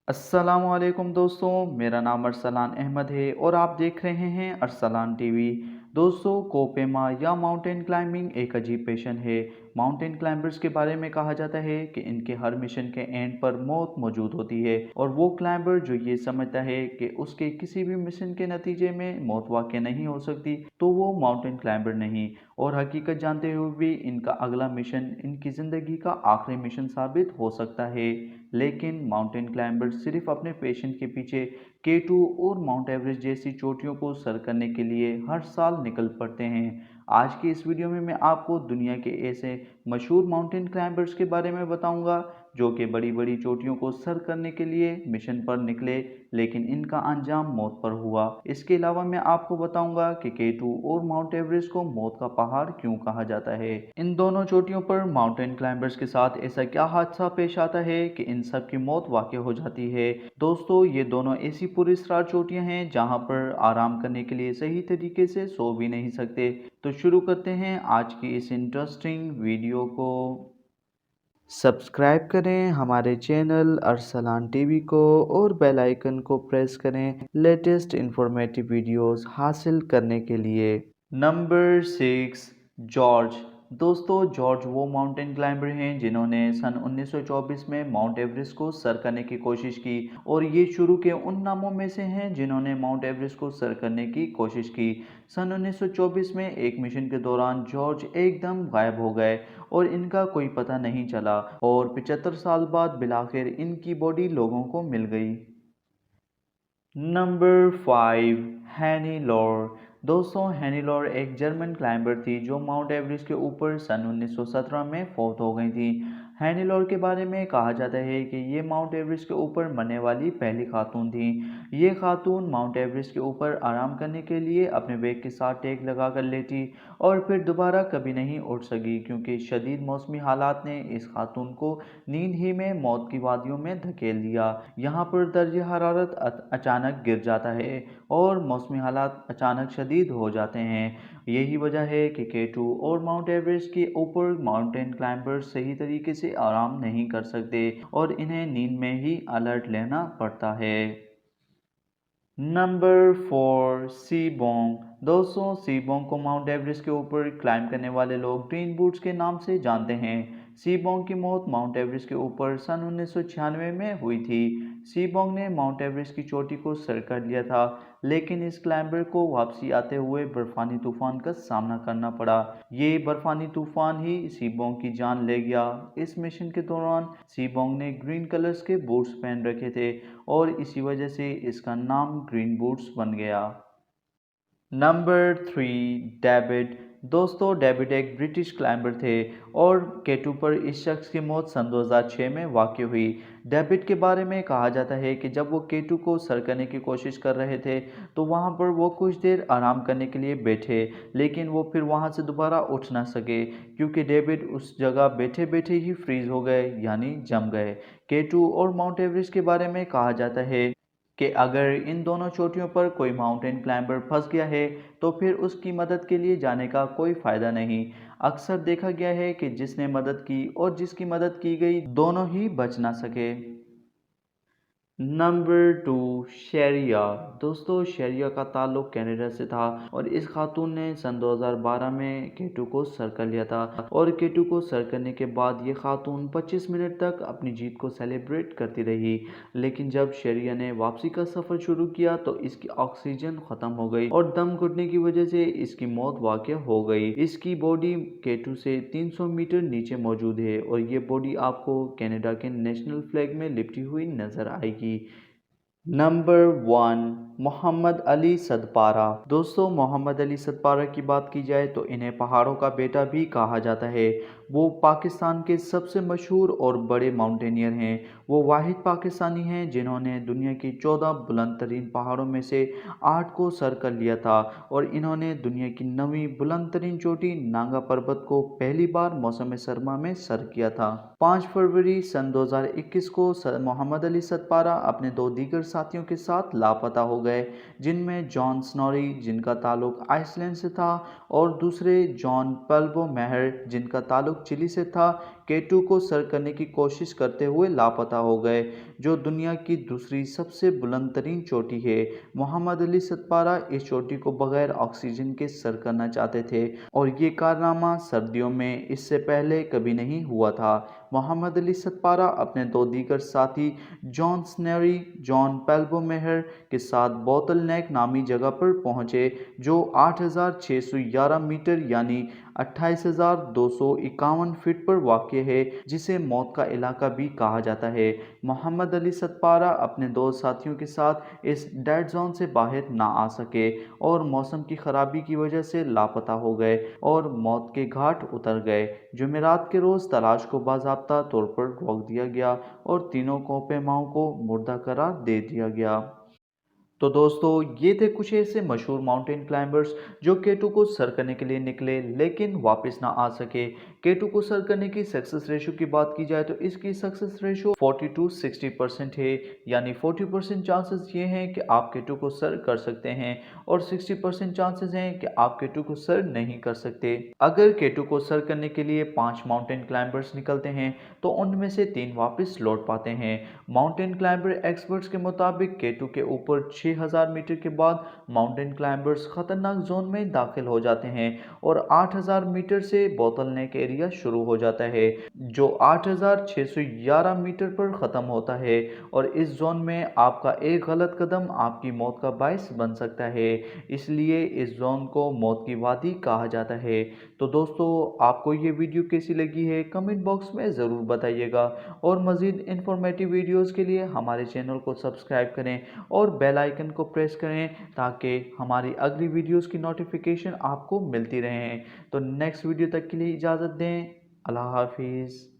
अस्सलामुअलैकुम दोस्तों, मेरा नाम अरसलान अहमद है और आप देख रहे हैं अरसलान टीवी। दोस्तों, कोपेमा या माउंटेन क्लाइंबिंग एक अजीब पैशन है। माउंटेन क्लाइंबर्स के बारे में कहा जाता है कि इनके हर मिशन के एंड पर मौत मौजूद होती है और वो क्लाइंबर जो ये समझता है कि उसके किसी भी मिशन के नतीजे में मौत वाक़ई नहीं हो सकती, तो वो माउंटेन क्लाइंबर नहीं। और हकीकत जानते हुए भी इनका अगला मिशन इनकी ज़िंदगी का आखिरी मिशन साबित हो सकता है। लेकिन माउंटेन क्लाइंबर्स सिर्फ अपने पैशन के पीछे K2 और माउंट एवरेस्ट जैसी चोटियों को सर करने के लिए हर साल निकल पड़ते हैं। आज की इस वीडियो में मैं आपको दुनिया के ऐसे मशहूर माउंटेन क्लाइंबर्स के बारे में बताऊंगा जो कि बड़ी बड़ी चोटियों को सर करने के लिए मिशन पर निकले, लेकिन इनका अंजाम मौत पर हुआ। इसके अलावा मैं आपको बताऊंगा कि K2 और माउंट एवरेस्ट को मौत का पहाड़ क्यों कहा जाता है। इन दोनों चोटियों पर माउंटेन क्लाइंबर्स के साथ ऐसा क्या हादसा पेश आता है कि इन सब की मौत वाक़ई हो जाती है। दोस्तों, ये दोनों ऐसी पुरस्कार चोटियां हैं जहां पर आराम करने के लिए सही तरीके से सो भी नहीं सकते। तो शुरू करते हैं आज की इस इंटरेस्टिंग वीडियो को। सब्सक्राइब करें हमारे चैनल अरसलान टीवी को और बेल आइकन को प्रेस करें लेटेस्ट इंफॉर्मेटिव वीडियोस हासिल करने के लिए। Number 6, George. दोस्तों, जॉर्ज वो माउंटेन क्लाइंबर हैं जिन्होंने सन 1924 में माउंट एवरेस्ट को सर करने की कोशिश की और ये शुरू के उन नामों में से हैं जिन्होंने माउंट एवरेस्ट को सर करने की कोशिश की। सन 1924 में एक मिशन के दौरान जॉर्ज एकदम गायब हो गए और इनका कोई पता नहीं चला और 75 साल बाद बिलाखिर इनकी बॉडी लोगों को मिल गई। नंबर 5, हैनी लॉर। दोस्तों, हैनी लॉर एक जर्मन क्लाइंबर थी जो माउंट एवरेस्ट के ऊपर सन 1917 में फौत हो गई थी। हैनी लॉर के बारे में कहा जाता है कि ये माउंट एवरेस्ट के ऊपर मरने वाली पहली खातून थी। ये खातून माउंट एवरेस्ट के ऊपर आराम करने के लिए अपने बैग के साथ टेक लगा कर लेटी और फिर दोबारा कभी नहीं उठ सकी क्योंकि शदीद मौसमी हालात ने इस खातून को नींद ही में मौत की वादियों में धकेल दिया। यहाँ पर दर्ज हरारत अचानक गिर जाता है और मौसमी हालात अचानक शदीद हो जाते हैं। यही वजह है कि K2 और माउंट एवरेस्ट के ऊपर माउंटेन क्लाइंबर्स सही तरीके से आराम नहीं कर सकते और इन्हें नींद में ही अलर्ट लेना पड़ता है। नंबर 4, सीबोंग। दोस्तों, सीबोंग को माउंट एवरेस्ट के ऊपर क्लाइंब करने वाले लोग ग्रीन बूट्स के नाम से जानते हैं। सीबोंग की मौत माउंट एवरेस्ट के ऊपर सन 1996 में हुई थी। सीबोंग ने माउंट एवरेस्ट की चोटी को सर कर लिया था, लेकिन इस क्लाइंबर को वापसी आते हुए बर्फानी तूफान का सामना करना पड़ा। ये बर्फानी तूफान ही सीबोंग की जान ले गया। इस मिशन के दौरान सीबोंग ने ग्रीन कलर्स के बूट्स पहन रखे थे और इसी वजह से इसका नाम ग्रीन बूट्स बन गया। Number 3, David. दोस्तों, डेविड एक ब्रिटिश क्लाइंबर थे और K2 पर इस शख्स की मौत सन 2006 में वाक़ई हुई। डेविड के बारे में कहा जाता है कि जब वो K2 को सर करने की कोशिश कर रहे थे तो वहाँ पर वो कुछ देर आराम करने के लिए बैठे, लेकिन वो फिर वहाँ से दोबारा उठ ना सके क्योंकि डेविड उस जगह बैठे बैठे ही फ्रीज हो गए, यानी जम गए। K2 और माउंट एवरेस्ट के बारे में कहा जाता है कि अगर इन दोनों चोटियों पर कोई माउंटेन क्लाइंबर फंस गया है तो फिर उसकी मदद के लिए जाने का कोई फ़ायदा नहीं। अक्सर देखा गया है कि जिसने मदद की और जिसकी मदद की गई दोनों ही बच ना सके। नंबर 2, शरिया। दोस्तों, शरिया का ताल्लुक कनाडा से था और इस खातून ने सन 2012 में K2 को सर कर लिया था और K2 को सर करने के बाद ये खातून 25 मिनट तक अपनी जीत को सेलिब्रेट करती रही। लेकिन जब शरिया ने वापसी का सफ़र शुरू किया तो इसकी ऑक्सीजन ख़त्म हो गई और दम घुटने की वजह से इसकी मौत वाक़ई हो गई। इसकी बॉडी K2 से 300 मीटर नीचे मौजूद है और ये बॉडी आपको कनाडा के नेशनल फ्लैग में लिपटी हुई नज़र आएगी। नंबर 1, मोहम्मद अली सदपारा। दोस्तों, मोहम्मद अली सदपारा की बात की जाए तो इन्हें पहाड़ों का बेटा भी कहा जाता है। वो पाकिस्तान के सबसे मशहूर और बड़े माउंटेनियर हैं। वो वाहिद पाकिस्तानी हैं जिन्होंने दुनिया की 14 बुलंद तरीन पहाड़ों में से 8 को सर कर लिया था और इन्होंने दुनिया की 9वीं बुलंद तरीन चोटी नांगा पर्वत को पहली बार मौसम सरमा में सर किया था। 5 फरवरी सन 2021 को मोहम्मद अली सदपारा अपने 2 दीगर साथियों के साथ लापता हो गए, जिनमें जॉन स्नोरी जिनका ताल्लुक आइसलैंड से था और दूसरे जॉन पेल्बोमेहर जिनका ताल्लुक चिली से था, K2 को सर करने की कोशिश करते हुए लापता हो गए, जो दुनिया की दूसरी सबसे बुलंद तरीन चोटी है। मोहम्मद अली सतपारा इस चोटी को बगैर ऑक्सीजन के सर करना चाहते थे और ये कारनामा सर्दियों में इससे पहले कभी नहीं हुआ था। मोहम्मद अली सतपारा अपने दो दीगर साथी जॉन स्नेरी, जॉन पेल्बोमेहर के साथ बोतल नेक नामी जगह पर पहुंचे, जो 8,611 मीटर यानी 28,251 फीट पर वाक़ है, जिसे मौत का इलाका भी कहा जाता है। मोहम्मद अली सतपारा अपने दो साथियों के साथ इस डेड जोन से बाहर ना आ सके और मौसम की खराबी की वजह से लापता हो गए और मौत के घाट उतर गए। जुमेरात के रोज़ तलाश को बाज़ाब्ता तौर पर रोक दिया गया और तीनों कोपेमाओं को मुर्दा करार दे दिया गया। तो दोस्तों, ये थे कुछ ऐसे मशहूर माउंटेन क्लाइंबर्स जो K2 को सर करने के लिए निकले लेकिन वापस ना आ सके। K2 को सर करने की सक्सेस रेशो की बात की जाए तो इसकी सक्सेस रेशो 40 to 60% है, यानी 40% चांसेस ये हैं कि आप K2 को सर कर सकते हैं और 60% चांसेस हैं कि आप K2 को सर नहीं कर सकते। अगर K2 को सर करने के लिए 5 माउंटेन क्लाइंबर्स निकलते हैं तो उनमें से 3 वापस लौट पाते हैं। माउंटेन क्लाइंबर एक्सपर्ट्स के मुताबिक K2 के ऊपर 6,000 मीटर के बाद माउंटेन क्लाइंबर्स खतरनाक जोन में दाखिल हो जाते हैं और 8,000 मीटर से बोतल नेक एरिया शुरू हो जाता है, जो 8,611 मीटर पर ख़त्म होता है और इस जोन में आपका एक गलत कदम आपकी मौत का बायस बन सकता है। इसलिए इस जोन को मौत की वादी कहा जाता है। तो दोस्तों, आपको ये वीडियो कैसी लगी है कमेंट बॉक्स में ज़रूर बताइएगा और मज़ीद इंफॉर्मेटिव वीडियोज़ के लिए हमारे चैनल को सब्सक्राइब करें और बेल आइकन को प्रेस करें ताकि हमारी अगली वीडियोज़ की नोटिफिकेशन आपको मिलती रहे। तो नेक्स्ट वीडियो तक के लिए इजाज़त दें। अल्लाह हाफिज़।